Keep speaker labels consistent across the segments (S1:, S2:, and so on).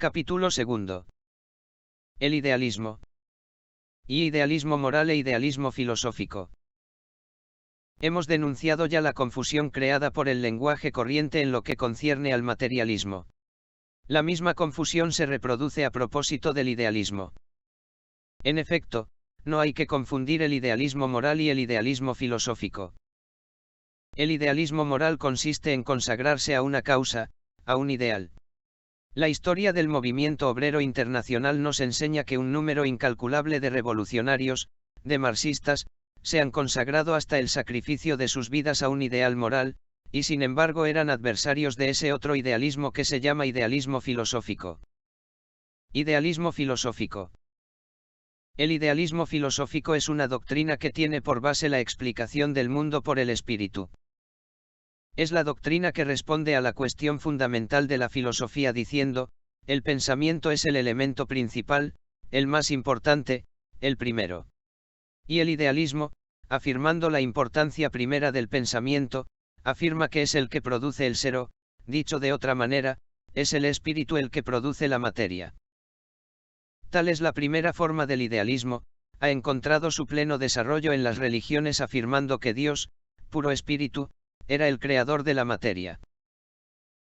S1: Capítulo 2. El idealismo. Y idealismo moral e idealismo filosófico. Hemos denunciado ya la confusión creada por el lenguaje corriente en lo que concierne al materialismo. La misma confusión se reproduce a propósito del idealismo. En efecto, no hay que confundir el idealismo moral y el idealismo filosófico. El idealismo moral consiste en consagrarse a una causa, a un ideal. La historia del movimiento obrero internacional nos enseña que un número incalculable de revolucionarios, de marxistas, se han consagrado hasta el sacrificio de sus vidas a un ideal moral, y sin embargo eran adversarios de ese otro idealismo que se llama idealismo filosófico. Idealismo filosófico. El idealismo filosófico es una doctrina que tiene por base la explicación del mundo por el espíritu. Es la doctrina que responde a la cuestión fundamental de la filosofía diciendo, el pensamiento es el elemento principal, el más importante, el primero. Y el idealismo, afirmando la importancia primera del pensamiento, afirma que es el que produce el ser o, dicho de otra manera, es el espíritu el que produce la materia. Tal es la primera forma del idealismo, ha encontrado su pleno desarrollo en las religiones afirmando que Dios, puro espíritu, era el creador de la materia.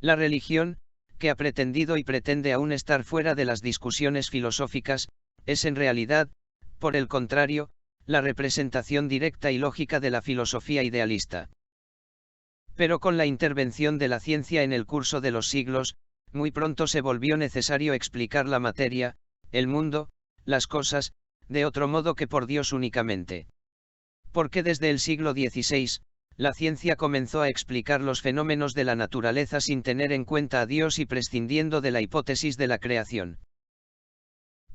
S1: La religión, que ha pretendido y pretende aún estar fuera de las discusiones filosóficas, es en realidad, por el contrario, la representación directa y lógica de la filosofía idealista. Pero con la intervención de la ciencia en el curso de los siglos, muy pronto se volvió necesario explicar la materia, el mundo, las cosas, de otro modo que por Dios únicamente. Porque desde el siglo XVI, la ciencia comenzó a explicar los fenómenos de la naturaleza sin tener en cuenta a Dios y prescindiendo de la hipótesis de la creación.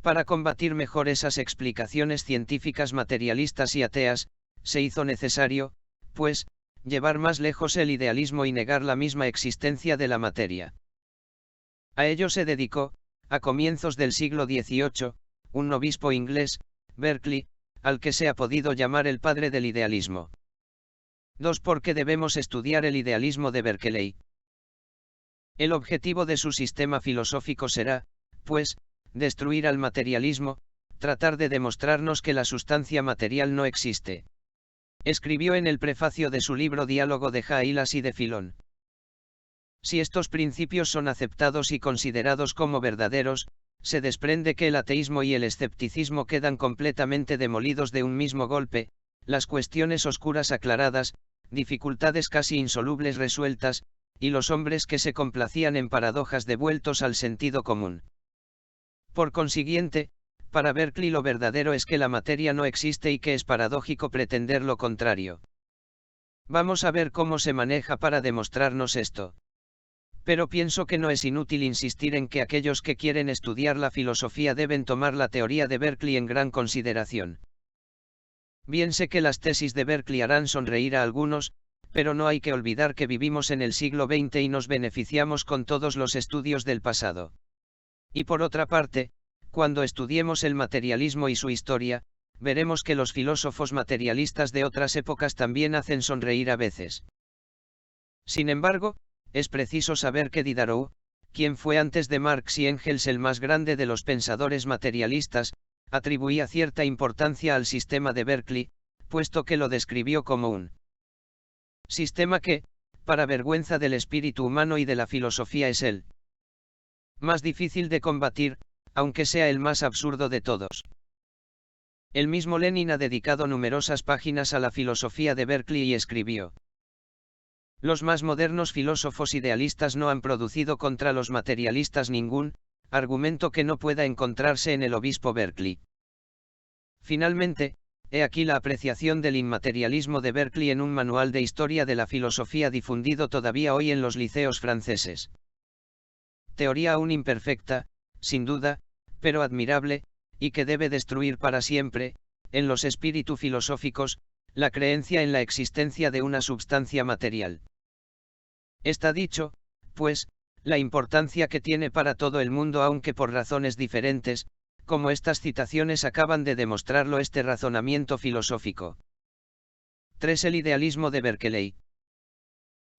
S1: Para combatir mejor esas explicaciones científicas materialistas y ateas, se hizo necesario, pues, llevar más lejos el idealismo y negar la misma existencia de la materia. A ello se dedicó, a comienzos del siglo XVIII, un obispo inglés, Berkeley, al que se ha podido llamar el padre del idealismo. 2. ¿Por qué debemos estudiar el idealismo de Berkeley? El objetivo de su sistema filosófico será, pues, destruir al materialismo, tratar de demostrarnos que la sustancia material no existe. Escribió en el prefacio de su libro Diálogo de Jailas y de Filón. Si estos principios son aceptados y considerados como verdaderos, se desprende que el ateísmo y el escepticismo quedan completamente demolidos de un mismo golpe, las cuestiones oscuras aclaradas, dificultades casi insolubles resueltas, y los hombres que se complacían en paradojas devueltos al sentido común. Por consiguiente, para Berkeley lo verdadero es que la materia no existe y que es paradójico pretender lo contrario. Vamos a ver cómo se maneja para demostrarnos esto. Pero pienso que no es inútil insistir en que aquellos que quieren estudiar la filosofía deben tomar la teoría de Berkeley en gran consideración. Bien sé que las tesis de Berkeley harán sonreír a algunos, pero no hay que olvidar que vivimos en el siglo XX y nos beneficiamos con todos los estudios del pasado. Y por otra parte, cuando estudiemos el materialismo y su historia, veremos que los filósofos materialistas de otras épocas también hacen sonreír a veces. Sin embargo, es preciso saber que Diderot, quien fue antes de Marx y Engels el más grande de los pensadores materialistas, atribuía cierta importancia al sistema de Berkeley, puesto que lo describió como un sistema que, para vergüenza del espíritu humano y de la filosofía, es el más difícil de combatir, aunque sea el más absurdo de todos. El mismo Lenin ha dedicado numerosas páginas a la filosofía de Berkeley y escribió: los más modernos filósofos idealistas no han producido contra los materialistas ningún argumento que no pueda encontrarse en el obispo Berkeley. Finalmente, he aquí la apreciación del inmaterialismo de Berkeley en un manual de historia de la filosofía difundido todavía hoy en los liceos franceses. Teoría aún imperfecta, sin duda, pero admirable, y que debe destruir para siempre, en los espíritus filosóficos, la creencia en la existencia de una substancia material. Está dicho, pues, la importancia que tiene para todo el mundo, aunque por razones diferentes, como estas citaciones acaban de demostrarlo este razonamiento filosófico. 3. El idealismo de Berkeley.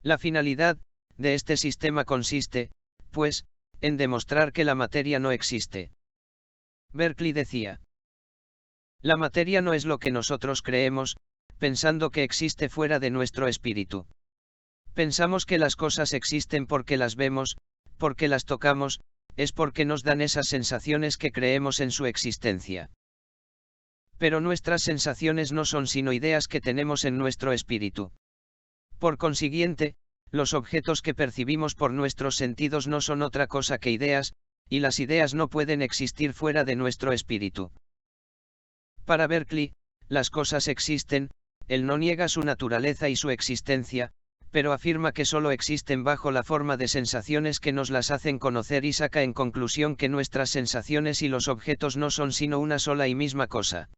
S1: La finalidad de este sistema consiste, pues, en demostrar que la materia no existe. Berkeley decía: la materia no es lo que nosotros creemos, pensando que existe fuera de nuestro espíritu. Pensamos que las cosas existen porque las vemos, porque las tocamos, es porque nos dan esas sensaciones que creemos en su existencia. Pero nuestras sensaciones no son sino ideas que tenemos en nuestro espíritu. Por consiguiente, los objetos que percibimos por nuestros sentidos no son otra cosa que ideas, y las ideas no pueden existir fuera de nuestro espíritu. Para Berkeley, las cosas existen, él no niega su naturaleza y su existencia, pero afirma que solo existen bajo la forma de sensaciones que nos las hacen conocer y saca en conclusión que nuestras sensaciones y los objetos no son sino una sola y misma cosa.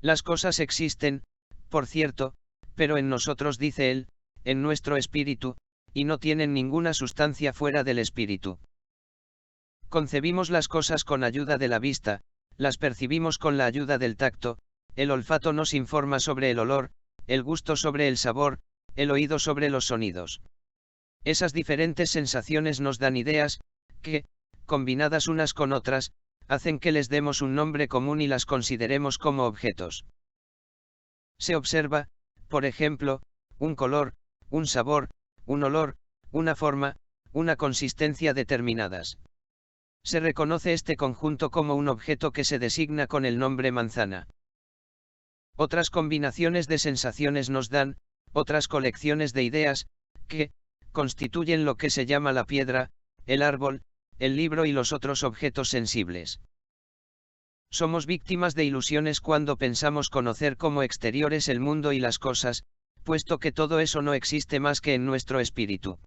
S1: Las cosas existen, por cierto, pero en nosotros, dice él, en nuestro espíritu, y no tienen ninguna sustancia fuera del espíritu. Concebimos las cosas con ayuda de la vista, las percibimos con la ayuda del tacto, el olfato nos informa sobre el olor, el gusto sobre el sabor, el oído sobre los sonidos. Esas diferentes sensaciones nos dan ideas, que, combinadas unas con otras, hacen que les demos un nombre común y las consideremos como objetos. Se observa, por ejemplo, un color, un sabor, un olor, una forma, una consistencia determinadas. Se reconoce este conjunto como un objeto que se designa con el nombre manzana. Otras combinaciones de sensaciones nos dan, otras colecciones de ideas, que constituyen lo que se llama la piedra, el árbol, el libro y los otros objetos sensibles. Somos víctimas de ilusiones cuando pensamos conocer como exteriores el mundo y las cosas, puesto que todo eso no existe más que en nuestro espíritu.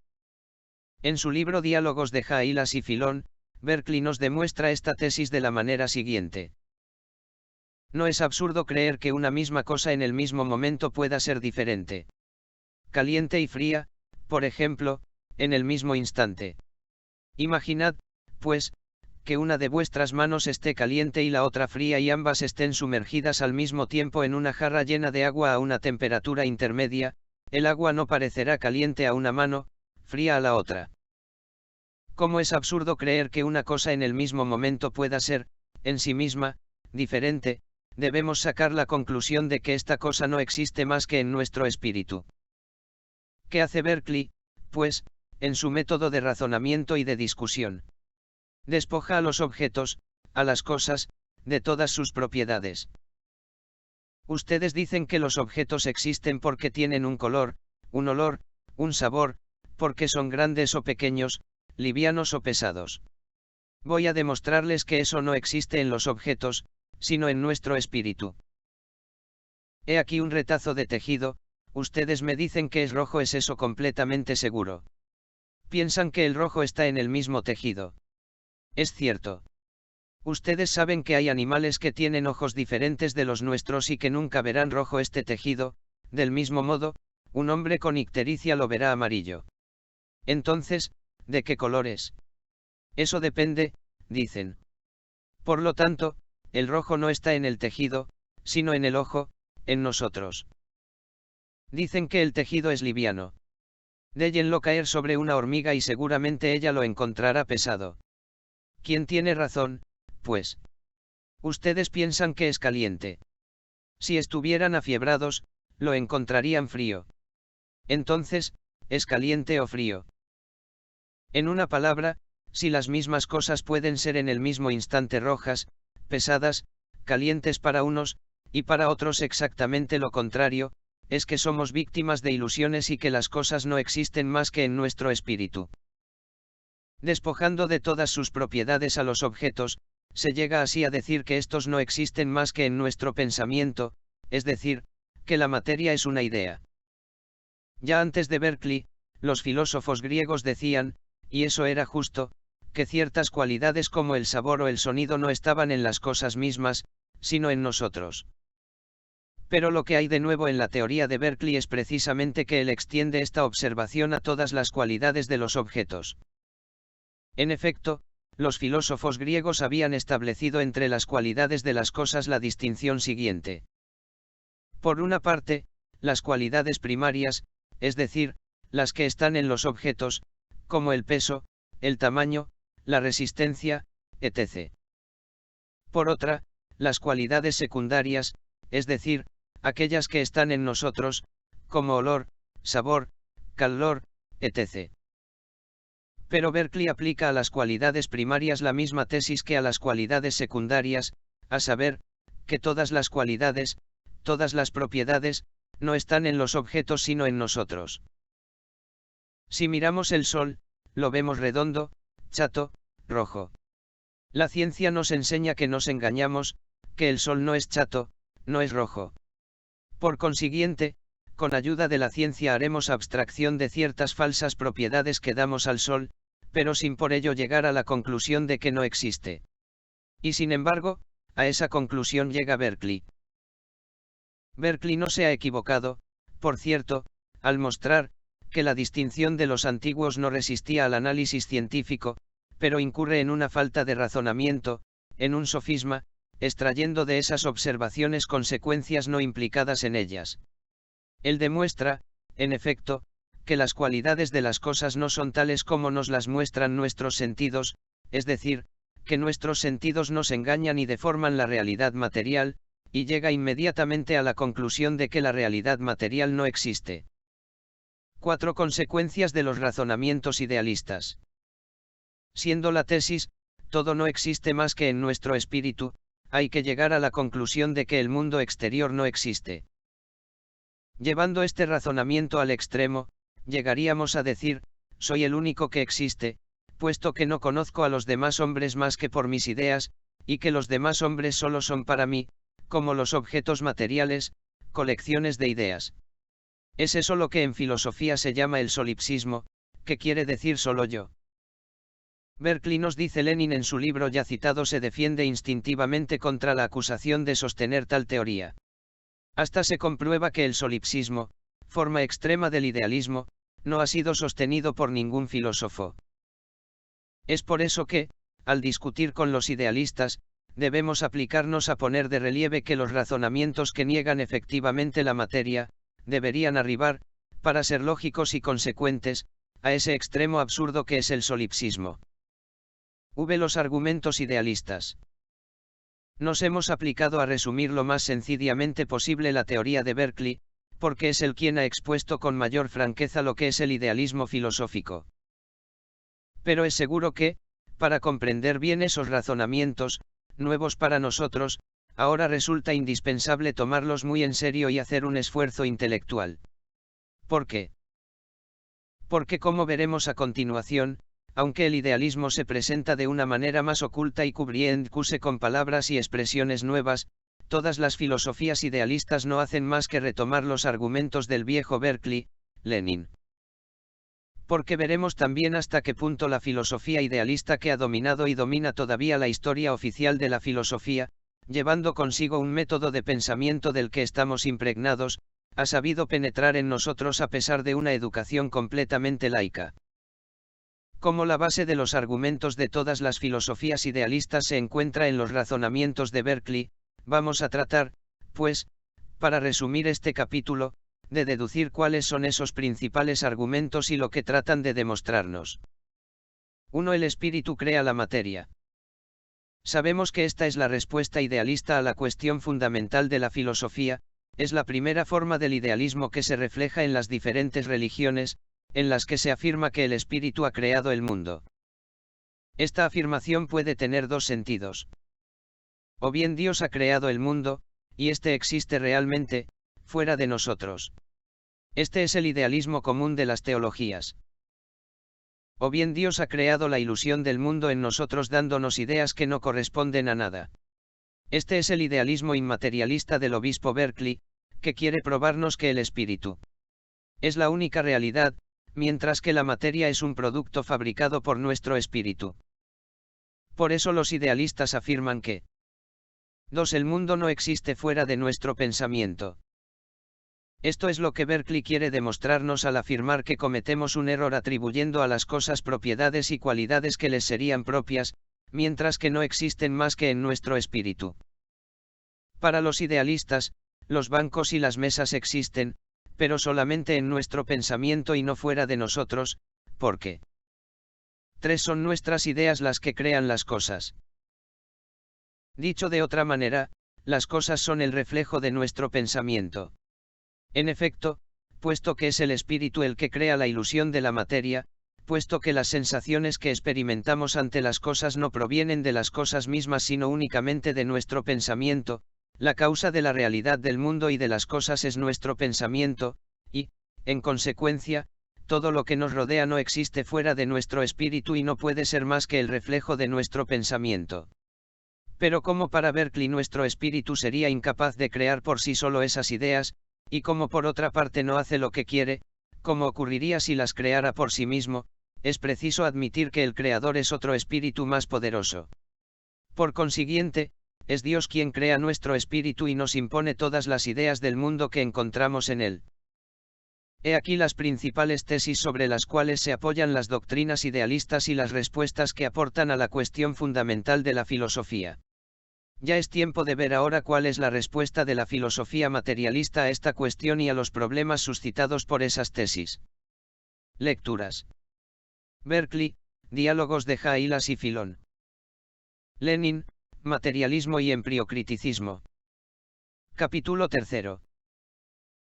S1: En su libro Diálogos de Ailas y Filón, Berkeley nos demuestra esta tesis de la manera siguiente. No es absurdo creer que una misma cosa en el mismo momento pueda ser diferente. Caliente y fría, por ejemplo, en el mismo instante. Imaginad, pues, que una de vuestras manos esté caliente y la otra fría y ambas estén sumergidas al mismo tiempo en una jarra llena de agua a una temperatura intermedia, el agua no parecerá caliente a una mano, fría a la otra. ¿Cómo es absurdo creer que una cosa en el mismo momento pueda ser, en sí misma, diferente? Debemos sacar la conclusión de que esta cosa no existe más que en nuestro espíritu. ¿Qué hace Berkeley, pues, en su método de razonamiento y de discusión? Despoja a los objetos, a las cosas, de todas sus propiedades. Ustedes dicen que los objetos existen porque tienen un color, un olor, un sabor, porque son grandes o pequeños, livianos o pesados. Voy a demostrarles que eso no existe en los objetos, sino en nuestro espíritu. He aquí un retazo de tejido, ustedes me dicen que es rojo, ¿es eso completamente seguro? Piensan que el rojo está en el mismo tejido. Es cierto. Ustedes saben que hay animales que tienen ojos diferentes de los nuestros y que nunca verán rojo este tejido, del mismo modo, un hombre con ictericia lo verá amarillo. Entonces, ¿de qué color es? Eso depende, dicen. Por lo tanto, el rojo no está en el tejido, sino en el ojo, en nosotros. Dicen que el tejido es liviano. Déjenlo caer sobre una hormiga y seguramente ella lo encontrará pesado. ¿Quién tiene razón, pues? Ustedes piensan que es caliente. Si estuvieran afiebrados, lo encontrarían frío. Entonces, ¿es caliente o frío? En una palabra, si las mismas cosas pueden ser en el mismo instante rojas, pesadas, calientes para unos, y para otros exactamente lo contrario, es que somos víctimas de ilusiones y que las cosas no existen más que en nuestro espíritu. Despojando de todas sus propiedades a los objetos, se llega así a decir que estos no existen más que en nuestro pensamiento, es decir, que la materia es una idea. Ya antes de Berkeley, los filósofos griegos decían, y eso era justo, que ciertas cualidades como el sabor o el sonido no estaban en las cosas mismas, sino en nosotros. Pero lo que hay de nuevo en la teoría de Berkeley es precisamente que él extiende esta observación a todas las cualidades de los objetos. En efecto, los filósofos griegos habían establecido entre las cualidades de las cosas la distinción siguiente. Por una parte, las cualidades primarias, es decir, las que están en los objetos, como el peso, el tamaño, la resistencia, etc. Por otra, las cualidades secundarias, es decir, aquellas que están en nosotros, como olor, sabor, calor, etc. Pero Berkeley aplica a las cualidades primarias la misma tesis que a las cualidades secundarias, a saber, que todas las cualidades, todas las propiedades, no están en los objetos sino en nosotros. Si miramos el sol, lo vemos redondo, chato, rojo. La ciencia nos enseña que nos engañamos, que el sol no es chato, no es rojo. Por consiguiente, con ayuda de la ciencia haremos abstracción de ciertas falsas propiedades que damos al sol, pero sin por ello llegar a la conclusión de que no existe. Y sin embargo, a esa conclusión llega Berkeley. Berkeley no se ha equivocado, por cierto, al mostrar que la distinción de los antiguos no resistía al análisis científico, pero incurre en una falta de razonamiento, en un sofisma, extrayendo de esas observaciones consecuencias no implicadas en ellas. Él demuestra, en efecto, que las cualidades de las cosas no son tales como nos las muestran nuestros sentidos, es decir, que nuestros sentidos nos engañan y deforman la realidad material, y llega inmediatamente a la conclusión de que la realidad material no existe. 4 consecuencias de los razonamientos idealistas. Siendo la tesis, todo no existe más que en nuestro espíritu, hay que llegar a la conclusión de que el mundo exterior no existe. Llevando este razonamiento al extremo, llegaríamos a decir, soy el único que existe, puesto que no conozco a los demás hombres más que por mis ideas, y que los demás hombres solo son para mí, como los objetos materiales, colecciones de ideas. Es eso lo que en filosofía se llama el solipsismo, que quiere decir solo yo. Berkeley, nos dice Lenin en su libro ya citado, se defiende instintivamente contra la acusación de sostener tal teoría. Hasta se comprueba que el solipsismo, forma extrema del idealismo, no ha sido sostenido por ningún filósofo. Es por eso que, al discutir con los idealistas, debemos aplicarnos a poner de relieve que los razonamientos que niegan efectivamente la materia, deberían arribar, para ser lógicos y consecuentes, a ese extremo absurdo que es el solipsismo. Los argumentos idealistas. Nos hemos aplicado a resumir lo más sencillamente posible la teoría de Berkeley, porque es él quien ha expuesto con mayor franqueza lo que es el idealismo filosófico. Pero es seguro que, para comprender bien esos razonamientos, nuevos para nosotros, ahora resulta indispensable tomarlos muy en serio y hacer un esfuerzo intelectual. ¿Por qué? Porque, como veremos a continuación, aunque el idealismo se presenta de una manera más oculta y cubriéndose con palabras y expresiones nuevas, todas las filosofías idealistas no hacen más que retomar los argumentos del viejo Berkeley, Lenin. Porque veremos también hasta qué punto la filosofía idealista, que ha dominado y domina todavía la historia oficial de la filosofía, llevando consigo un método de pensamiento del que estamos impregnados, ha sabido penetrar en nosotros a pesar de una educación completamente laica. Como la base de los argumentos de todas las filosofías idealistas se encuentra en los razonamientos de Berkeley, vamos a tratar, pues, para resumir este capítulo, de deducir cuáles son esos principales argumentos y lo que tratan de demostrarnos. 1. El espíritu crea la materia. Sabemos que esta es la respuesta idealista a la cuestión fundamental de la filosofía, es la primera forma del idealismo que se refleja en las diferentes religiones, en las que se afirma que el espíritu ha creado el mundo. Esta afirmación puede tener dos sentidos. O bien Dios ha creado el mundo, y este existe realmente, fuera de nosotros. Este es el idealismo común de las teologías. O bien Dios ha creado la ilusión del mundo en nosotros dándonos ideas que no corresponden a nada. Este es el idealismo inmaterialista del obispo Berkeley, que quiere probarnos que el espíritu es la única realidad, mientras que la materia es un producto fabricado por nuestro espíritu. Por eso los idealistas afirman que 2. El mundo no existe fuera de nuestro pensamiento. Esto es lo que Berkeley quiere demostrarnos al afirmar que cometemos un error atribuyendo a las cosas propiedades y cualidades que les serían propias, mientras que no existen más que en nuestro espíritu. Para los idealistas, los bancos y las mesas existen, pero solamente en nuestro pensamiento y no fuera de nosotros, porque 3 son nuestras ideas las que crean las cosas. Dicho de otra manera, las cosas son el reflejo de nuestro pensamiento. En efecto, puesto que es el espíritu el que crea la ilusión de la materia, puesto que las sensaciones que experimentamos ante las cosas no provienen de las cosas mismas sino únicamente de nuestro pensamiento, la causa de la realidad del mundo y de las cosas es nuestro pensamiento, y, en consecuencia, todo lo que nos rodea no existe fuera de nuestro espíritu y no puede ser más que el reflejo de nuestro pensamiento. Pero como para Berkeley nuestro espíritu sería incapaz de crear por sí solo esas ideas, y como por otra parte no hace lo que quiere, como ocurriría si las creara por sí mismo, es preciso admitir que el Creador es otro espíritu más poderoso. Por consiguiente, es Dios quien crea nuestro espíritu y nos impone todas las ideas del mundo que encontramos en él. He aquí las principales tesis sobre las cuales se apoyan las doctrinas idealistas y las respuestas que aportan a la cuestión fundamental de la filosofía. Ya es tiempo de ver ahora cuál es la respuesta de la filosofía materialista a esta cuestión y a los problemas suscitados por esas tesis. Lecturas. Berkeley, Diálogos de Jailas y Filón. Lenin, Materialismo y Empriocriticismo. Capítulo 3.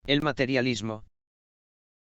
S1: El materialismo.